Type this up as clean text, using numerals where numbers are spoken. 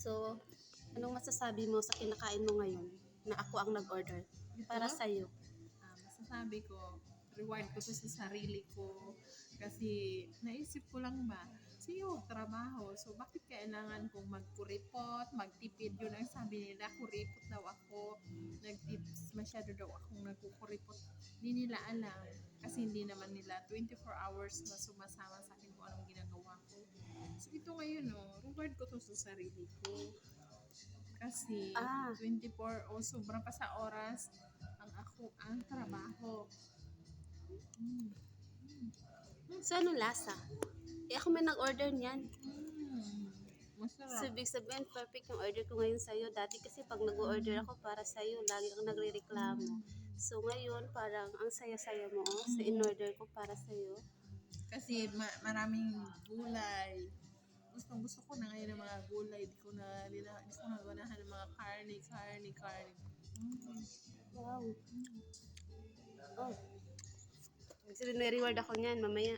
So, anong masasabi mo sa kinakain mo ngayon na ako ang nag-order para Ito, sa'yo? masasabi ko, reward ko to sa sarili ko. Kasi naisip ko lang ba, sa'yo, trabaho. So, bakit kailangan kong magkuripot, magtipid? Yun ang sabi nila, kuripot daw ako. Nagtips, masyado daw akong nagkukuripot. Hindi nila alam. Kasi hindi naman nila 24 hours na sumasama sa akin kung anong ginagawa ko. So, ito ngayon, reward ko to sa sarili ko. Kasi Ah, 24 o sobra pa sa oras ang trabaho. so anong lasa? Ako may nag-order niyan. So, Masarap. ibig sabihin, perfect yung order ko ngayon sa'yo. Dati kasi pag nag-order ako para sa'yo, lagi kang nagre-reklamo. So, ngayon, parang ang saya-saya mo sa in-order ko para sa'yo. Kasi maraming gulay. Gusto ko na ngayon ng mga gulay. Di ko na ganahan ng mga karne. Wow. Oh, may reward ako niyan mamaya.